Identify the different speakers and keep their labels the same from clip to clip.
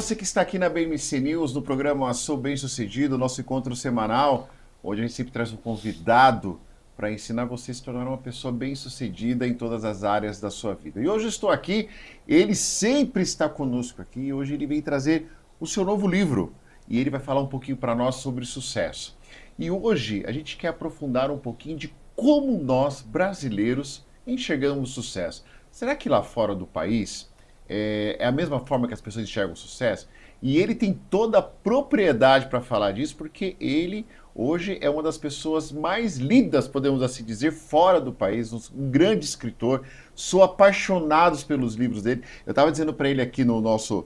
Speaker 1: você que está aqui na BMC News, no programa Sou Bem-Sucedido, nosso encontro semanal, onde a gente sempre traz um convidado para ensinar você a se tornar uma pessoa bem-sucedida em todas as áreas da sua vida. E hoje eu estou aqui, ele sempre está conosco aqui, e hoje ele vem trazer o seu novo livro, e ele vai falar um pouquinho para nós sobre sucesso. E hoje a gente quer aprofundar um pouquinho de como nós, brasileiros, enxergamos sucesso. Será que lá fora do país é a mesma forma que as pessoas enxergam o sucesso? E ele tem toda a propriedade para falar disso, porque ele hoje é uma das pessoas mais lidas, podemos assim dizer, fora do país, um grande escritor. Sou apaixonado pelos livros dele. Eu estava dizendo para ele aqui no nosso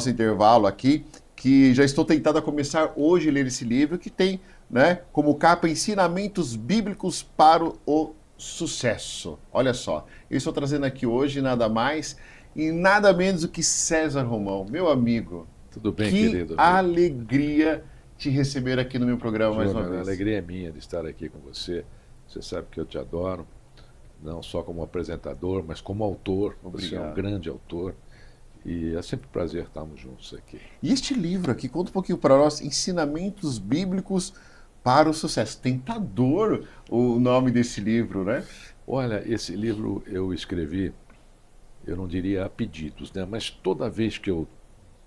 Speaker 1: intervalo aqui, que já estou tentado a começar hoje a ler esse livro, que tem, né, como capa Ensinamentos Bíblicos para o Sucesso. Olha só, eu estou trazendo aqui hoje nada mais e nada menos do que César Romão, meu amigo.
Speaker 2: Tudo bem,
Speaker 1: Que
Speaker 2: querido?
Speaker 1: alegria te receber aqui no meu programa mais uma
Speaker 2: Júnior, a
Speaker 1: vez.
Speaker 2: alegria é minha de estar aqui com você. Você sabe que eu te adoro, não só como apresentador, mas como autor. Você é um
Speaker 1: Obrigado.
Speaker 2: grande autor e é sempre um prazer estarmos juntos aqui.
Speaker 1: E este livro aqui, conta um pouquinho para nós, Ensinamentos Bíblicos para o Sucesso. Tentador o nome desse livro, né?
Speaker 2: Olha, esse livro eu escrevi, eu não diria a pedidos, né? Mas toda vez que eu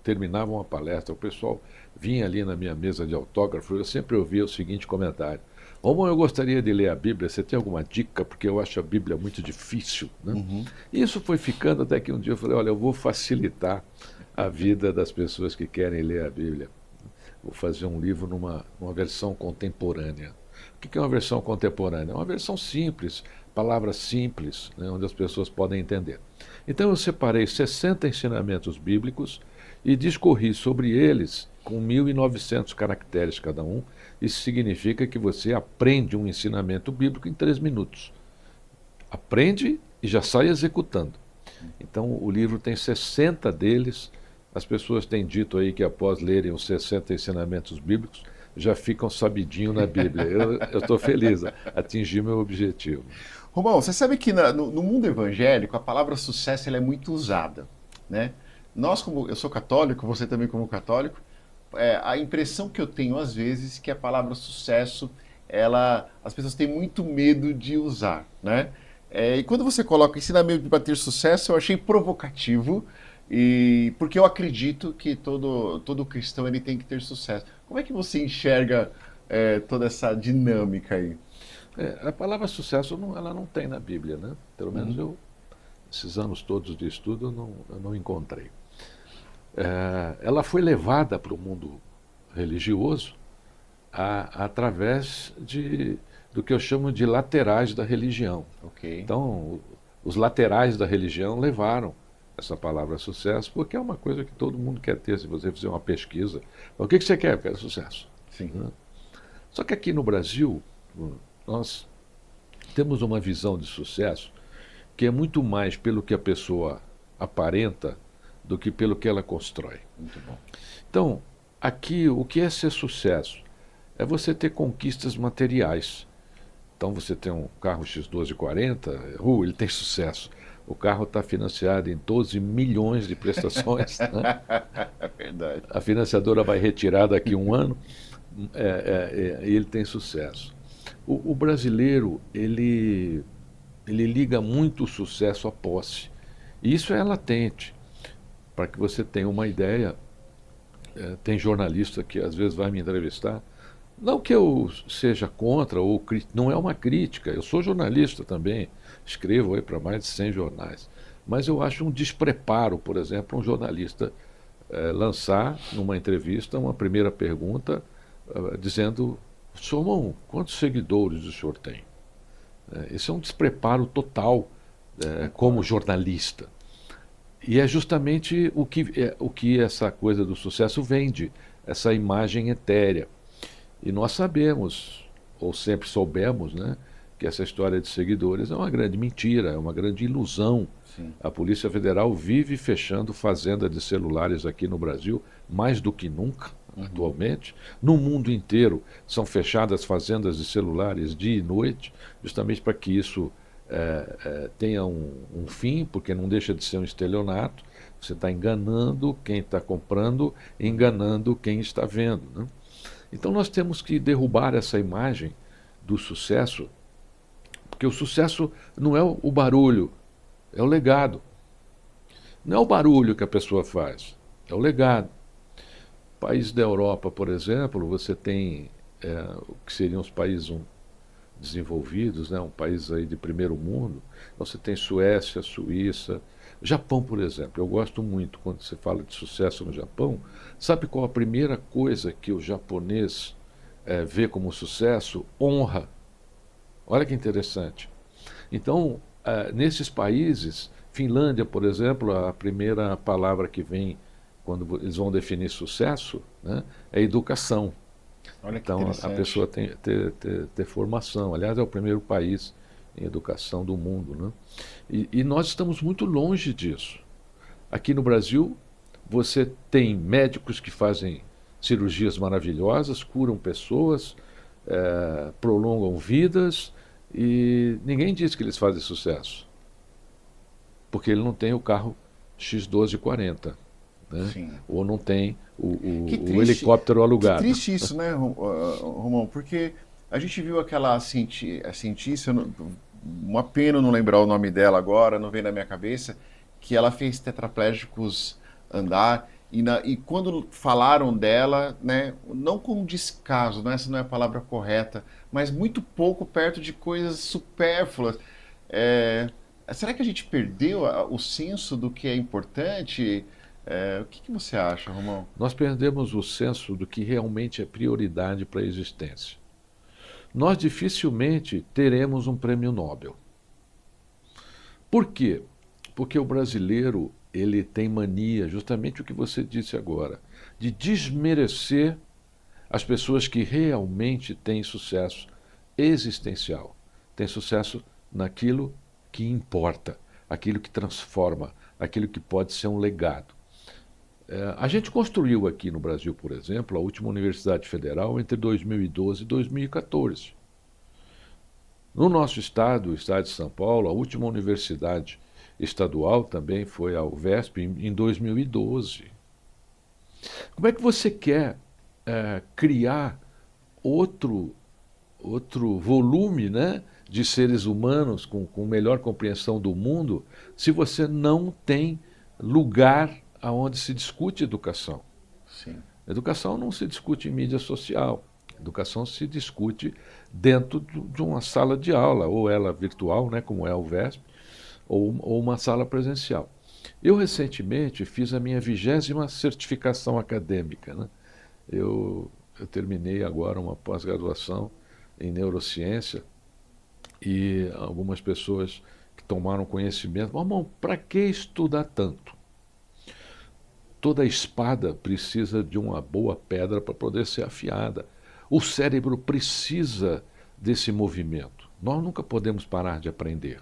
Speaker 2: terminava uma palestra, o pessoal vinha ali na minha mesa de autógrafo, eu sempre ouvia o seguinte comentário: Romão, eu gostaria de ler a Bíblia, você tem alguma dica? Porque eu acho a Bíblia muito difícil, né? E isso foi ficando até que um dia eu falei, olha, eu vou facilitar a vida das pessoas que querem ler a Bíblia. Vou fazer um livro numa versão contemporânea. O que é uma versão contemporânea? É uma versão simples, palavras simples, né, onde as pessoas podem entender. Então eu separei 60 ensinamentos bíblicos e discorri sobre eles com 1.900 caracteres cada um. Isso significa que você aprende um ensinamento bíblico em 3 minutos. Aprende e já sai executando. Então o livro tem 60 deles. As pessoas têm dito aí que após lerem os 60 ensinamentos bíblicos, já ficam sabidinho na Bíblia. Eu estou feliz, atingi meu objetivo.
Speaker 1: Romão, você sabe que no mundo evangélico a palavra sucesso ela é muito usada, né? Nós, como eu sou católico, você também como católico, a impressão que eu tenho às vezes é que a palavra sucesso, as pessoas têm muito medo de usar, né? E quando você coloca ensinamento para ter sucesso, eu achei provocativo, porque eu acredito que todo cristão ele tem que ter sucesso. Como é que você enxerga toda essa dinâmica aí?
Speaker 2: A palavra sucesso ela não tem na Bíblia, né? Pelo menos esses anos todos de estudo, eu não encontrei. Ela foi levada para o mundo religioso através do que eu chamo de laterais da religião.
Speaker 1: Ok.
Speaker 2: Então, os laterais da religião levaram essa palavra sucesso, porque é uma coisa que todo mundo quer ter. Se você fizer uma pesquisa, o que você quer? Eu quero sucesso.
Speaker 1: Sim.
Speaker 2: Né? Só que aqui no Brasil, nós temos uma visão de sucesso que é muito mais pelo que a pessoa aparenta do que pelo que ela constrói.
Speaker 1: Muito bom.
Speaker 2: Então, aqui, o que é ser sucesso? É você ter conquistas materiais. Então, você tem um carro X1240, ele tem sucesso. O carro está financiado em 12 milhões de prestações. Né?
Speaker 1: É verdade.
Speaker 2: A financiadora vai retirar daqui a um ano e ele tem sucesso. O brasileiro, ele liga muito o sucesso à posse. E isso é latente. Para que você tenha uma ideia, tem jornalista que às vezes vai me entrevistar. Não que eu seja contra, não é uma crítica, eu sou jornalista também, escrevo aí para mais de 100 jornais. Mas eu acho um despreparo, por exemplo, um jornalista lançar numa entrevista uma primeira pergunta dizendo: Sr. Romão, quantos seguidores o senhor tem? Isso é um despreparo total como jornalista. E é justamente o que essa coisa do sucesso vende, essa imagem etérea. E nós sabemos, ou sempre soubemos, né, que essa história de seguidores é uma grande mentira, é uma grande ilusão.
Speaker 1: Sim.
Speaker 2: A Polícia Federal vive fechando fazenda de celulares aqui no Brasil, mais do que nunca, atualmente. No mundo inteiro são fechadas fazendas de celulares dia e noite, justamente para que isso tenha um fim, porque não deixa de ser um estelionato. Você está enganando quem está comprando, enganando quem está vendo, né? Então nós temos que derrubar essa imagem do sucesso, porque o sucesso não é o barulho, é o legado. Não é o barulho que a pessoa faz, é o legado. Países da Europa, por exemplo, você tem o que seriam os países desenvolvidos, né, um país aí de primeiro mundo. Você tem Suécia, Suíça, Japão, por exemplo. Eu gosto muito quando você fala de sucesso no Japão. Sabe qual a primeira coisa que o japonês vê como sucesso? Honra. Olha que interessante. Então, nesses países, Finlândia, por exemplo, a primeira palavra que vem quando eles vão definir sucesso, né, é educação.
Speaker 1: Olha que
Speaker 2: Então, a
Speaker 1: interessante.
Speaker 2: pessoa tem ter formação. Aliás, é o primeiro país em educação do mundo, né? E nós estamos muito longe disso. Aqui no Brasil, você tem médicos que fazem cirurgias maravilhosas, curam pessoas, prolongam vidas, e ninguém diz que eles fazem sucesso, porque ele não tem o carro X1240, né?
Speaker 1: Sim.
Speaker 2: Ou não tem
Speaker 1: Que
Speaker 2: o
Speaker 1: triste,
Speaker 2: helicóptero
Speaker 1: que
Speaker 2: alugado.
Speaker 1: triste isso, né, Romão? Porque a gente viu aquela a cientista, uma pena eu não lembrar o nome dela agora, não vem na minha cabeça, que ela fez tetraplégicos andar. E quando falaram dela, né, não com descaso, né, essa não é a palavra correta, mas muito pouco perto de coisas supérfluas. É, será que a gente perdeu o senso do que é importante? O que você acha, Romão?
Speaker 2: Nós perdemos o senso do que realmente é prioridade para a existência. Nós dificilmente teremos um prêmio Nobel. Por quê? Porque o brasileiro, ele tem mania, justamente o que você disse agora, de desmerecer as pessoas que realmente têm sucesso existencial, têm sucesso naquilo que importa, aquilo que transforma, aquilo que pode ser um legado. A gente construiu aqui no Brasil, por exemplo, a última Universidade Federal entre 2012 e 2014. No nosso estado, o estado de São Paulo, a última universidade estadual também foi a UVESP em 2012. Como é que você quer criar outro, outro volume, né, de seres humanos com melhor compreensão do mundo se você não tem lugar aonde se discute educação?
Speaker 1: Sim.
Speaker 2: Educação não se discute em mídia social. Educação se discute dentro de uma sala de aula, ou ela virtual, né, como é o VESP, ou uma sala presencial. Eu recentemente fiz a minha 20ª certificação acadêmica, né? Eu terminei agora uma pós-graduação em neurociência e algumas pessoas que tomaram conhecimento, irmão, para que estudar tanto? Toda espada precisa de uma boa pedra para poder ser afiada. O cérebro precisa desse movimento. Nós nunca podemos parar de aprender.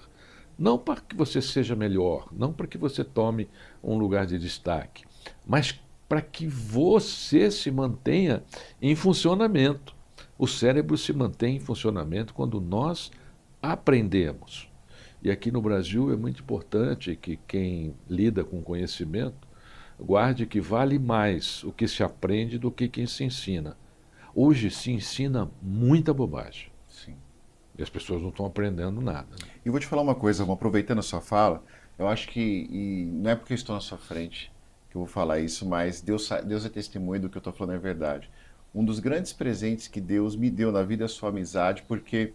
Speaker 2: Não para que você seja melhor, não para que você tome um lugar de destaque, mas para que você se mantenha em funcionamento. O cérebro se mantém em funcionamento quando nós aprendemos. E aqui no Brasil é muito importante que quem lida com conhecimento guarde que vale mais o que se aprende do que quem se ensina. Hoje se ensina muita bobagem.
Speaker 1: Sim.
Speaker 2: E as pessoas não estão aprendendo nada.
Speaker 1: E vou te falar uma coisa, Romão, aproveitando a sua fala, eu acho que, e não é porque eu estou na sua frente que eu vou falar isso, mas Deus é testemunho do que eu estou falando é verdade. Um dos grandes presentes que Deus me deu na vida é a sua amizade, porque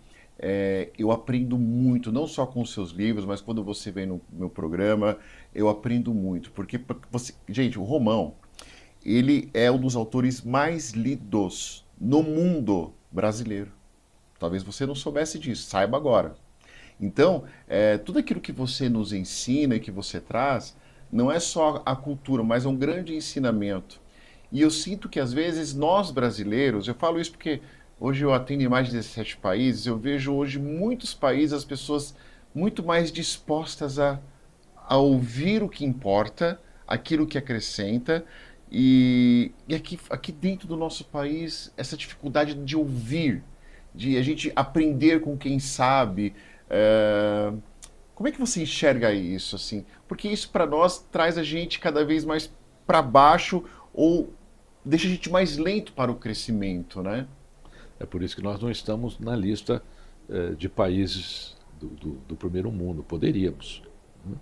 Speaker 1: eu aprendo muito, não só com os seus livros, mas quando você vem no meu programa, eu aprendo muito. Porque você, gente, o Romão, ele é um dos autores mais lidos no mundo brasileiro. Talvez você não soubesse disso, saiba agora. Então, tudo aquilo que você nos ensina e que você traz, não é só a cultura, mas é um grande ensinamento. E eu sinto que às vezes nós brasileiros, eu falo isso porque hoje eu atendo em mais de 17 países, eu vejo hoje muitos países, as pessoas muito mais dispostas a ouvir o que importa, aquilo que acrescenta, e aqui dentro do nosso país, essa dificuldade de ouvir, de a gente aprender com quem sabe, Como é que você enxerga isso, assim? Porque isso para nós traz a gente cada vez mais para baixo ou deixa a gente mais lento para o crescimento, né?
Speaker 2: É por isso que nós não estamos na lista de países do primeiro mundo. Poderíamos, né?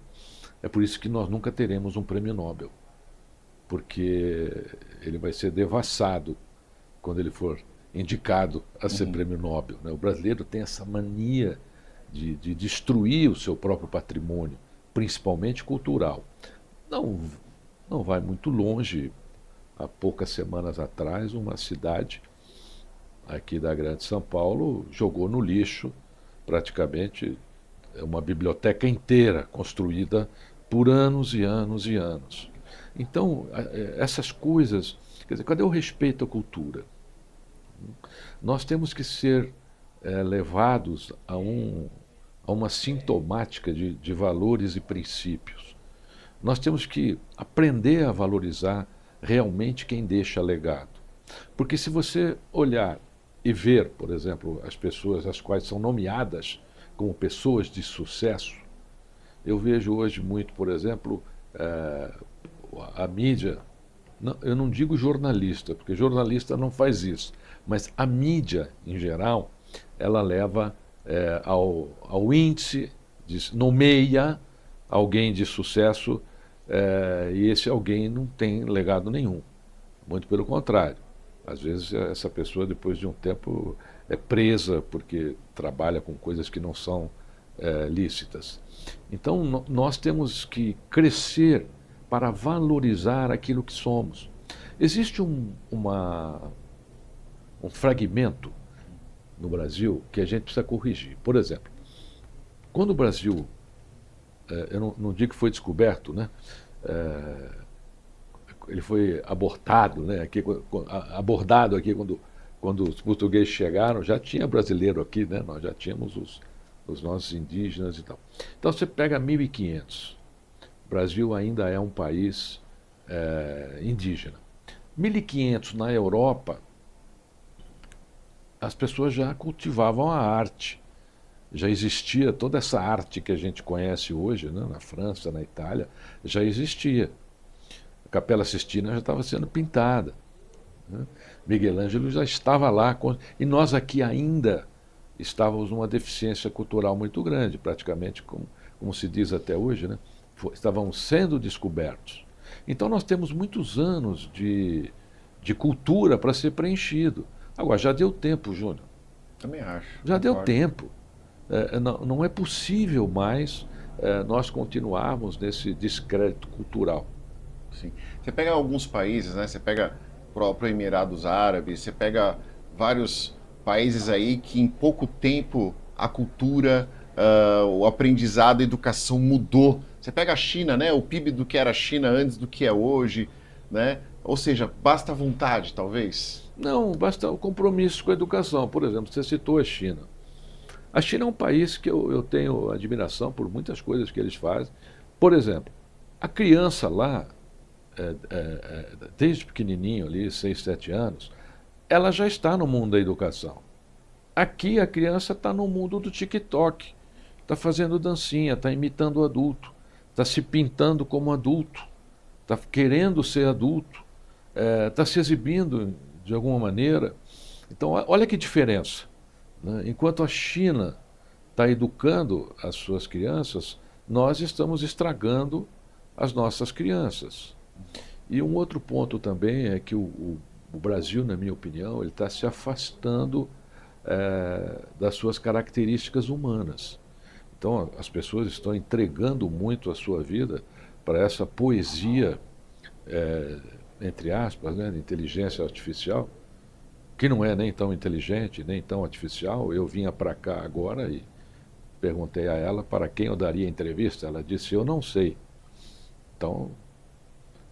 Speaker 2: É por isso que nós nunca teremos um prêmio Nobel, porque ele vai ser devassado quando ele for indicado a ser prêmio Nobel, né? O brasileiro tem essa mania de destruir o seu próprio patrimônio, principalmente cultural. Não, não vai muito longe. Há poucas semanas atrás, uma cidade aqui da Grande São Paulo jogou no lixo praticamente uma biblioteca inteira construída por anos e anos e anos. Então, essas coisas, quer dizer, cadê o respeito à cultura? Nós temos que ser levados a uma sintomática de valores e princípios. Nós temos que aprender a valorizar realmente quem deixa legado. Porque se você olhar e ver, por exemplo, as pessoas as quais são nomeadas como pessoas de sucesso, eu vejo hoje muito, por exemplo, a mídia, não, eu não digo jornalista, porque jornalista não faz isso, mas a mídia, em geral, ela leva ao índice, nomeia alguém de sucesso, e esse alguém não tem legado nenhum. Muito pelo contrário. Às vezes essa pessoa, depois de um tempo, é presa porque trabalha com coisas que não são lícitas. Então, nós temos que crescer para valorizar aquilo que somos. Existe um fragmento no Brasil que a gente precisa corrigir. Por exemplo, quando o Brasil, eu não digo que foi descoberto, né? Ele foi abortado, né? Aqui, abordado aqui quando os portugueses chegaram, já tinha brasileiro aqui, né? Nós já tínhamos os nossos indígenas e tal. Então você pega 1500, o Brasil ainda é um país indígena. 1500 na Europa, as pessoas já cultivavam a arte. Já existia toda essa arte que a gente conhece hoje, né? Na França, na Itália, já existia. A Capela Sistina já estava sendo pintada, né? Miguel Ângelo já estava lá, e nós aqui ainda estávamos numa deficiência cultural muito grande, praticamente, como se diz até hoje, né? Estávamos sendo descobertos. Então nós temos muitos anos de cultura para ser preenchido. Agora, já deu tempo, Júnior.
Speaker 1: Também acho.
Speaker 2: Já deu
Speaker 1: Concordo.
Speaker 2: tempo. Não é possível mais nós continuarmos nesse descrédito cultural.
Speaker 1: Sim. Você pega alguns países, né? Você pega o próprio Emirados Árabes, você pega vários países aí que em pouco tempo a cultura, o aprendizado, a educação mudou. Você pega a China, né? O PIB do que era a China antes do que é hoje, né? Ou seja, basta vontade, talvez.
Speaker 2: Não, basta o compromisso com a educação. Por exemplo, você citou a China. A China é um país que eu tenho admiração por muitas coisas que eles fazem. Por exemplo, a criança lá, desde pequenininho ali, 6, 7 anos, ela já está no mundo da educação. Aqui a criança está no mundo do TikTok, está fazendo dancinha, está imitando o adulto, está se pintando como adulto, está querendo ser adulto, está se exibindo de alguma maneira. Então, olha que diferença, né? Enquanto a China está educando as suas crianças, nós estamos estragando as nossas crianças. E um outro ponto também é que o Brasil, na minha opinião, ele está se afastando das suas características humanas. Então, as pessoas estão entregando muito a sua vida para essa poesia, entre aspas, né, de inteligência artificial, que não é nem tão inteligente, nem tão artificial. Eu vinha para cá agora e perguntei a ela para quem eu daria entrevista. Ela disse, eu não sei. Então,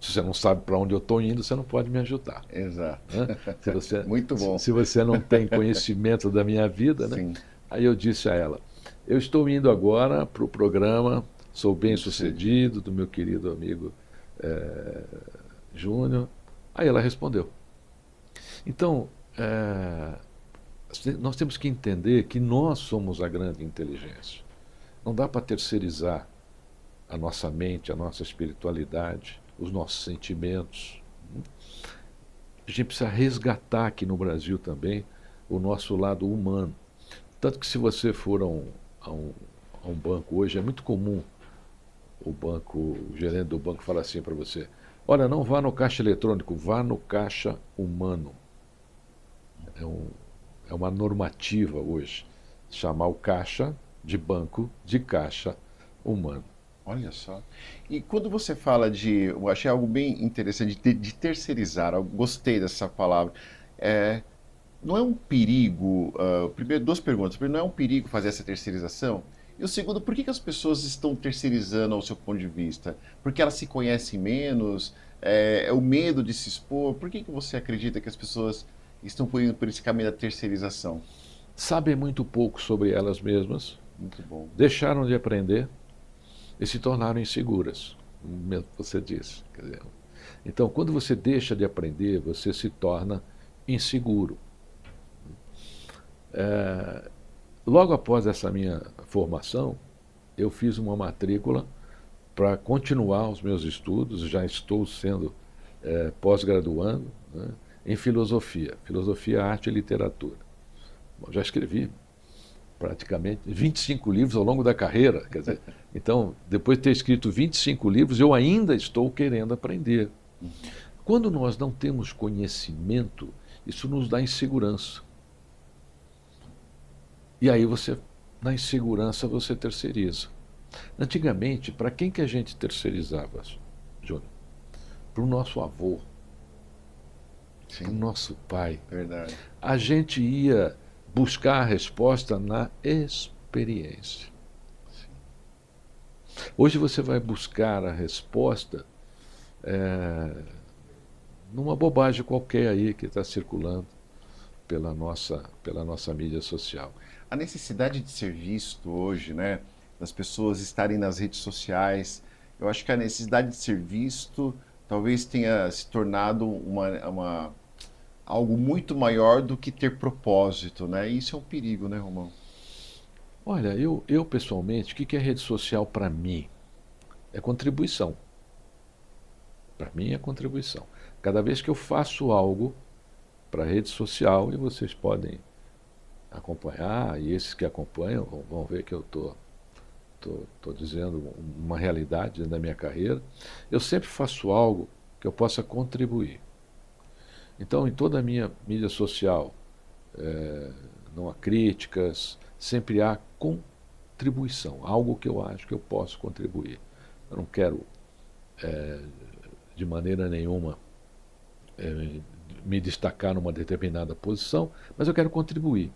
Speaker 2: se você não sabe para onde eu estou indo, você não pode me ajudar.
Speaker 1: Exato.
Speaker 2: Se você,
Speaker 1: Muito bom.
Speaker 2: Se você não tem conhecimento da minha vida, né?
Speaker 1: Sim.
Speaker 2: Aí eu disse a ela, eu estou indo agora para o programa Sou Bem-Sucedido, do meu querido amigo Júnior. Aí ela respondeu. Então, nós temos que entender que nós somos a grande inteligência. Não dá para terceirizar a nossa mente, a nossa espiritualidade, os nossos sentimentos. A gente precisa resgatar aqui no Brasil também o nosso lado humano. Tanto que se você for a um banco hoje, é muito comum o gerente do banco falar assim para você: olha, não vá no caixa eletrônico, vá no caixa humano. É uma normativa hoje, chamar o caixa de banco de caixa humano.
Speaker 1: Olha só. E quando você fala eu achei algo bem interessante, de terceirizar, eu gostei dessa palavra. É, não é um perigo, primeiro, duas perguntas. Primeiro, não é um perigo fazer essa terceirização? E o segundo, por que que as pessoas estão terceirizando ao seu ponto de vista? Porque elas se conhecem menos? É o medo de se expor? Por que que você acredita que as pessoas estão indo por esse caminho da terceirização?
Speaker 2: Sabem muito pouco sobre elas mesmas,
Speaker 1: Muito bom.
Speaker 2: deixaram de aprender e se tornaram inseguras, como você disse. Quer dizer, então, quando você deixa de aprender, você se torna inseguro. Logo após essa minha formação, eu fiz uma matrícula para continuar os meus estudos, já estou sendo pós-graduando, né, em filosofia, arte e literatura. Bom, já escrevi praticamente 25 livros ao longo da carreira. Quer dizer, então, depois de ter escrito 25 livros, eu ainda estou querendo aprender. Quando nós não temos conhecimento, isso nos dá insegurança. E aí na insegurança, você terceiriza. Antigamente, para quem que a gente terceirizava, Júnior? Para o nosso avô, para o
Speaker 1: Sim,
Speaker 2: nosso pai.
Speaker 1: verdade.
Speaker 2: A gente ia buscar a resposta na experiência. Hoje você vai buscar a resposta numa bobagem qualquer aí que está circulando pela nossa mídia social.
Speaker 1: A necessidade de ser visto hoje, né, das pessoas estarem nas redes sociais, eu acho que a necessidade de ser visto talvez tenha se tornado algo muito maior do que ter propósito, né? E isso é um perigo, né, Romão?
Speaker 2: Olha, eu pessoalmente, o que é rede social para mim? É contribuição. Para mim é contribuição. Cada vez que eu faço algo para a rede social, e vocês podem acompanhar, e esses que acompanham vão ver que eu estou dizendo uma realidade da minha carreira, eu sempre faço algo que eu possa contribuir. Então, em toda a minha mídia social, não há críticas, sempre há contribuição, algo que eu acho que eu posso contribuir. Eu não quero, de maneira nenhuma, me destacar numa determinada posição, mas eu quero contribuir.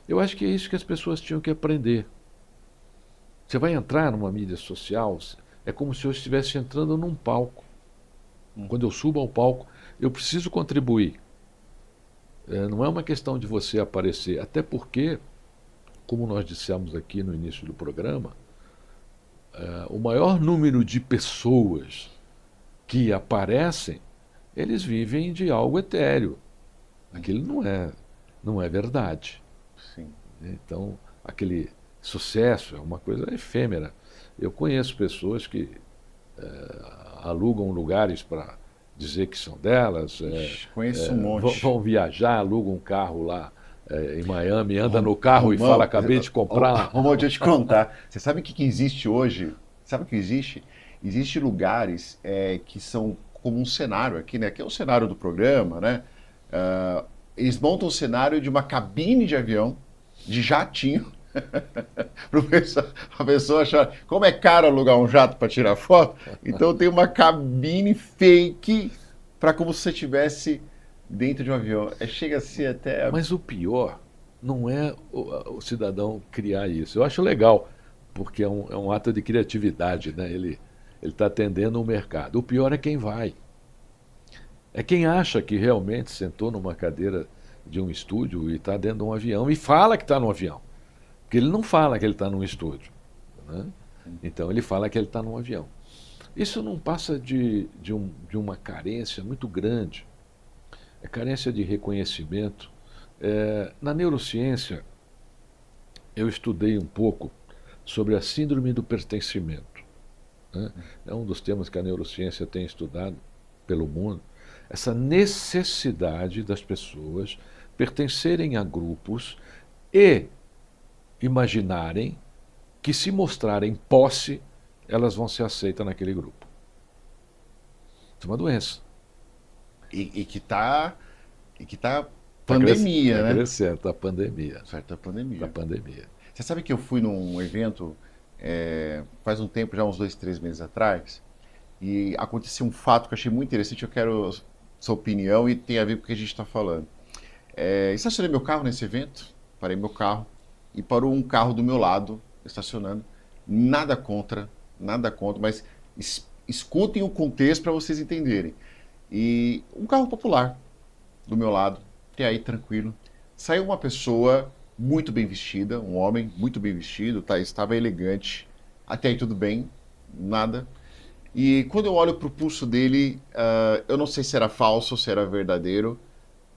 Speaker 2: Eu acho que é isso que as pessoas tinham que aprender. Você vai entrar numa mídia social, é como se eu estivesse entrando num palco. Quando eu subo ao palco, eu preciso contribuir. Não é uma questão de você aparecer, até porque, como nós dissemos aqui no início do programa, o maior número de pessoas que aparecem, eles vivem de algo etéreo. Aquilo não é verdade.
Speaker 1: Sim.
Speaker 2: Então, aquele sucesso é uma coisa efêmera. Eu conheço pessoas que alugam lugares para dizer que são delas,
Speaker 1: Ixi, conheço um monte.
Speaker 2: vão viajar, alugam um carro lá em Miami, anda no carro e fala, acabei de comprar.
Speaker 1: Romão, deixa eu te contar. Você sabe o que existe hoje? Sabe o que existe? Existem lugares que são como um cenário aqui, né? Que é o cenário do programa, né? Eles montam um cenário de uma cabine de avião, de jatinho, para a pessoa achar como é caro alugar um jato para tirar foto. Então tem uma cabine fake para como se você estivesse dentro de um avião. Chega a ser até.
Speaker 2: Mas o pior não é o cidadão criar isso. Eu acho legal, porque é um ato de criatividade, né? Ele está atendendo o mercado. O pior é quem vai. É quem acha que realmente sentou numa cadeira de um estúdio e está dentro de um avião e fala que está no avião. Porque ele não fala que ele está num estúdio, né? Então ele fala que ele está num avião. Isso não passa de uma carência muito grande. É carência de reconhecimento. Na neurociência, eu estudei um pouco sobre a síndrome do pertencimento, né? É um dos temas que a neurociência tem estudado pelo mundo. Essa necessidade das pessoas pertencerem a grupos e imaginarem que, se mostrarem posse, elas vão ser aceitas naquele grupo. Isso é uma doença.
Speaker 1: E que tá pandemia,
Speaker 2: Está
Speaker 1: né?
Speaker 2: crescendo, a pandemia.
Speaker 1: Certa pandemia.
Speaker 2: Da pandemia.
Speaker 1: Você sabe que eu fui num evento faz um tempo, já uns 2, 3 meses atrás, e aconteceu um fato que eu achei muito interessante. Eu quero sua opinião e tem a ver com o que a gente está falando. Estacionei meu carro nesse evento, parei meu carro e parou um carro do meu lado, estacionando. Nada contra, mas escutem o contexto para vocês entenderem. E um carro popular do meu lado, até aí tranquilo. Saiu uma pessoa muito bem vestida, um homem muito bem vestido, estava elegante, até aí tudo bem, nada. E quando eu olho para o pulso dele, eu não sei se era falso ou se era verdadeiro,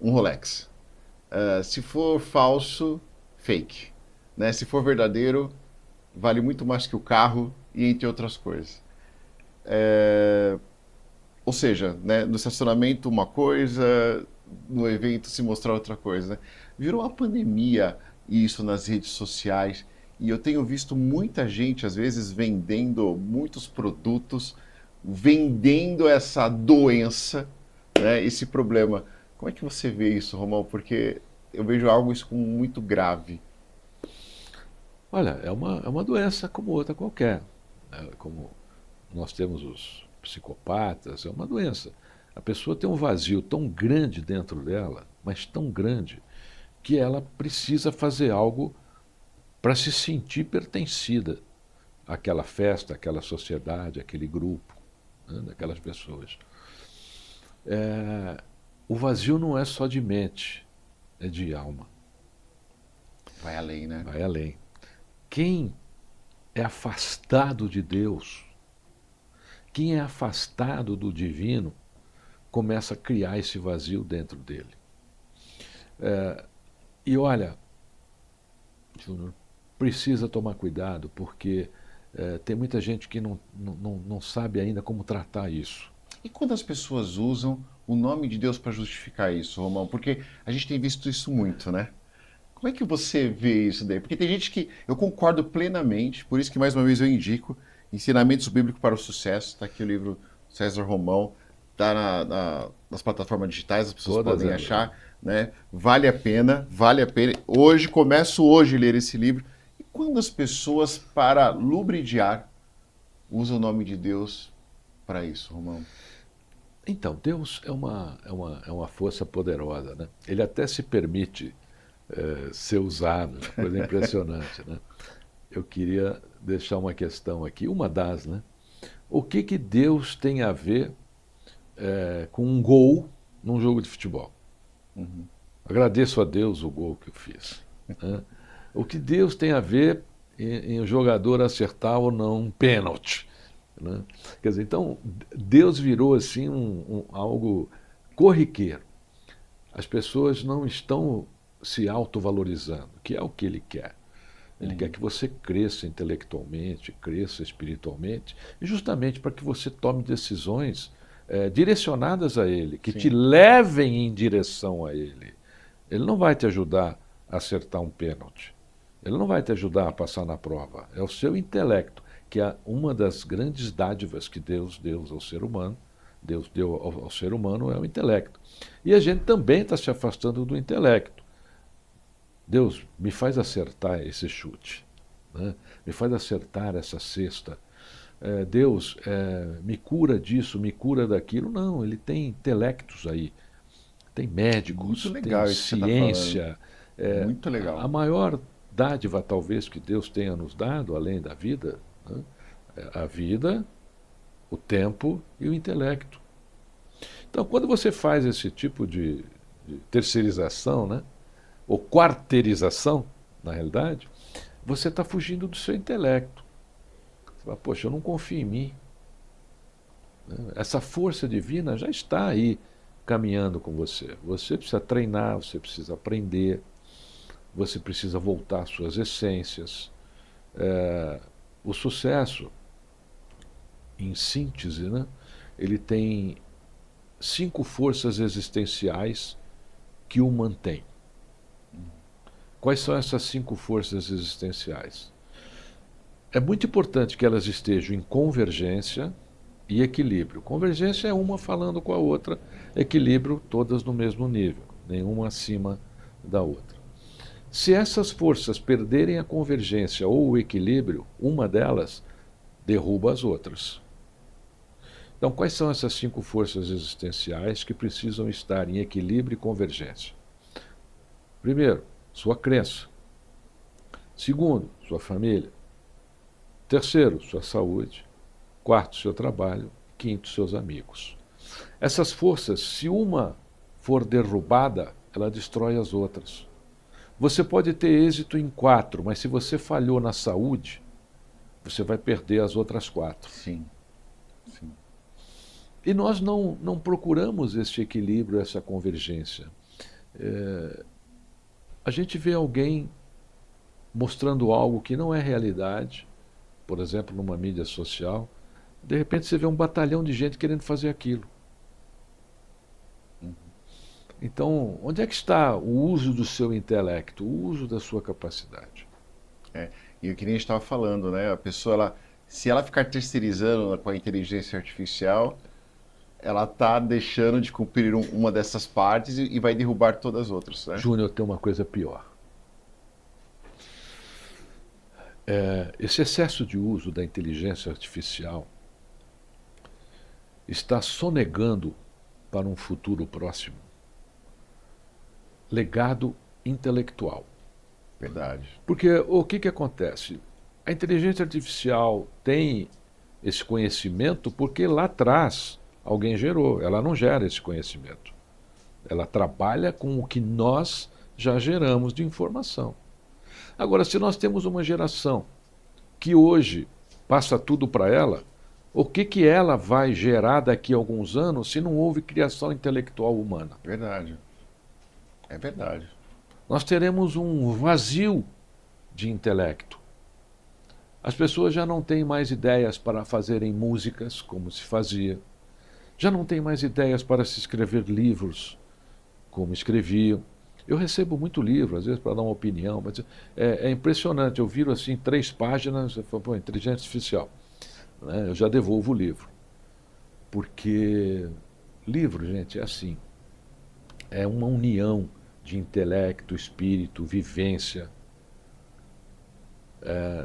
Speaker 1: um Rolex. Se for falso, fake. Né? Se for verdadeiro, vale muito mais que o carro e entre outras coisas. Ou seja, né, no estacionamento uma coisa, no evento se mostrar outra coisa. Né? Virou uma pandemia isso nas redes sociais e eu tenho visto muita gente, às vezes, vendendo muitos produtos, vendendo essa doença, né, esse problema. Como é que você vê isso, Romão? Porque eu vejo algo isso como muito grave.
Speaker 2: Olha, é uma doença como outra qualquer. Como nós temos os psicopatas, é uma doença. A pessoa tem um vazio tão grande dentro dela, mas tão grande, que ela precisa fazer algo para se sentir pertencida àquela festa, àquela sociedade, àquele grupo, né, daquelas pessoas. O vazio não é só de mente, é de alma.
Speaker 1: Vai além, né?
Speaker 2: Vai além. Quem é afastado de Deus, quem é afastado do divino, começa a criar esse vazio dentro dele. E olha, Júnior, precisa tomar cuidado, porque tem muita gente que não sabe ainda como tratar isso.
Speaker 1: E quando as pessoas usam o nome de Deus para justificar isso, Romão? Porque a gente tem visto isso muito, né? Como é que você vê isso daí? Porque tem gente que eu concordo plenamente, por isso que mais uma vez eu indico Ensinamentos Bíblicos para o Sucesso. Está aqui o livro César Romão, está nas plataformas digitais, as pessoas
Speaker 2: Todas
Speaker 1: podem
Speaker 2: elas.
Speaker 1: achar, né? Vale a pena, vale a pena. Começo hoje a ler esse livro. E quando as pessoas, para lubridiar, usam o nome de Deus para isso, Romão?
Speaker 2: Então, Deus é uma força poderosa, né? Ele até se permite ser usado, uma coisa impressionante, né? Eu queria deixar uma questão aqui, uma das, né? O que Deus tem a ver com um gol num jogo de futebol?
Speaker 1: Uhum.
Speaker 2: Agradeço a Deus o gol que eu fiz, né? O que Deus tem a ver em o jogador acertar ou não um pênalti, né? Quer dizer, então, Deus virou assim algo corriqueiro. As pessoas não estão se autovalorizando, que é o que Ele quer. Ele quer que você cresça intelectualmente, cresça espiritualmente, justamente para que você tome decisões direcionadas a Ele, que
Speaker 1: Sim.
Speaker 2: te levem em direção a Ele. Ele não vai te ajudar a acertar um pênalti. Ele não vai te ajudar a passar na prova. É o seu intelecto, que é uma das grandes dádivas que Deus deu ao ser humano. Deus deu ao ser humano é o intelecto. E a gente também está se afastando do intelecto. Deus, me faz acertar esse chute, né? Me faz acertar essa cesta. Deus, me cura disso, me cura daquilo. Não, ele tem intelectos aí. Tem médicos,
Speaker 1: Muito legal
Speaker 2: tem
Speaker 1: isso que você tá
Speaker 2: ciência.
Speaker 1: Muito legal.
Speaker 2: A maior dádiva, talvez, que Deus tenha nos dado, além da vida, né? É a vida, o tempo e o intelecto. Então, quando você faz esse tipo de terceirização, né? Ou quarteirização, na realidade, você está fugindo do seu intelecto. Você fala, poxa, eu não confio em mim. Essa força divina já está aí caminhando com você. Você precisa treinar, você precisa aprender, você precisa voltar às suas essências. O sucesso, em síntese, né, ele tem 5 forças existenciais que o mantêm. Quais são essas 5 forças existenciais? É muito importante que elas estejam em convergência e equilíbrio. Convergência é uma falando com a outra, equilíbrio todas no mesmo nível, nenhuma acima da outra. Se essas forças perderem a convergência ou o equilíbrio, uma delas derruba as outras. Então, quais são essas 5 forças existenciais que precisam estar em equilíbrio e convergência? Primeiro, sua crença. Segundo, sua família. Terceiro, sua saúde. Quarto, seu trabalho. Quinto, seus amigos. Essas forças, se uma for derrubada, ela destrói as outras. Você pode ter êxito em 4, mas se você falhou na saúde, você vai perder as outras 4.
Speaker 1: Sim, sim.
Speaker 2: E nós não procuramos esse equilíbrio, essa convergência. A gente vê alguém mostrando algo que não é realidade, por exemplo, numa mídia social, de repente você vê um batalhão de gente querendo fazer aquilo. Então, onde é que está o uso do seu intelecto, o uso da sua capacidade?
Speaker 1: E o que nem a gente estava falando, né? A pessoa, se ela ficar terceirizando com a inteligência artificial, ela está deixando de cumprir uma dessas partes e vai derrubar todas as outras, né?
Speaker 2: Júnior, tem uma coisa pior. Esse excesso de uso da inteligência artificial está sonegando para um futuro próximo legado intelectual.
Speaker 1: Verdade.
Speaker 2: Porque o que acontece? A inteligência artificial tem esse conhecimento porque lá atrás alguém gerou. Ela não gera esse conhecimento. Ela trabalha com o que nós já geramos de informação. Agora, se nós temos uma geração que hoje passa tudo para ela, o que ela vai gerar daqui a alguns anos se não houve criação intelectual humana?
Speaker 1: Verdade. É verdade.
Speaker 2: Nós teremos um vazio de intelecto. As pessoas já não têm mais ideias para fazerem músicas como se fazia. Já não têm mais ideias para se escrever livros como escreviam. Eu recebo muito livro, às vezes para dar uma opinião, mas é impressionante. Eu viro assim 3 páginas, eu falo, pô, inteligência artificial. Né? Eu já devolvo o livro. Porque livro, gente, é assim. É uma união de intelecto, espírito, vivência,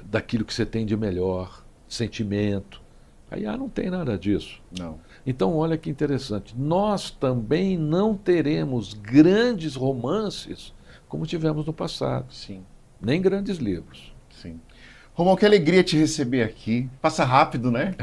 Speaker 2: daquilo que você tem de melhor, sentimento. A IA não tem nada disso.
Speaker 1: Não.
Speaker 2: Então, olha que interessante. Nós também não teremos grandes romances como tivemos no passado.
Speaker 1: Sim.
Speaker 2: Nem grandes livros.
Speaker 1: Sim. Romão, que alegria te receber aqui. Passa rápido, né?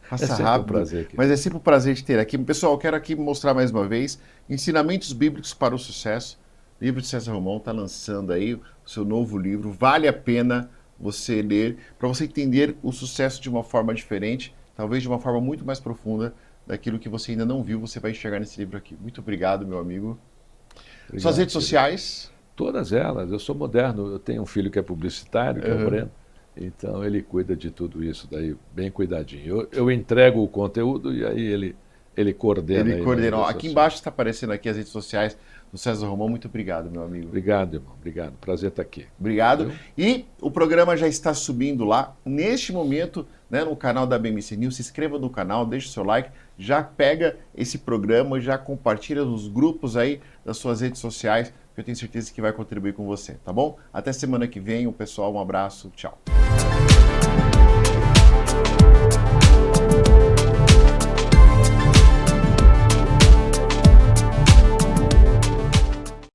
Speaker 1: Passa
Speaker 2: sempre
Speaker 1: rápido.
Speaker 2: Um prazer aqui.
Speaker 1: Mas é sempre um prazer te ter aqui. Pessoal, eu quero aqui mostrar mais uma vez Ensinamentos Bíblicos para o Sucesso. O livro de César Romão está lançando aí o seu novo livro. Vale a pena você ler, para você entender o sucesso de uma forma diferente, talvez de uma forma muito mais profunda daquilo que você ainda não viu, você vai enxergar nesse livro aqui. Muito obrigado, meu amigo.
Speaker 2: Obrigado,
Speaker 1: Suas redes sociais?
Speaker 2: Todas elas. Eu sou moderno, eu tenho um filho que é publicitário, que é o Breno. Então ele cuida de tudo isso daí, bem cuidadinho. Eu entrego o conteúdo e aí ele coordena.
Speaker 1: Ele coordena. Aqui embaixo está aparecendo aqui as redes sociais do César Romão. Muito obrigado, meu amigo.
Speaker 2: Obrigado, irmão. Obrigado. Prazer estar aqui.
Speaker 1: Obrigado. E o programa já está subindo lá, neste momento, né, no canal da BMC News. Se inscreva no canal, deixe o seu like, já pega esse programa, já compartilha nos grupos aí das suas redes sociais, que eu tenho certeza que vai contribuir com você, tá bom? Até semana que vem, pessoal. Um abraço. Tchau.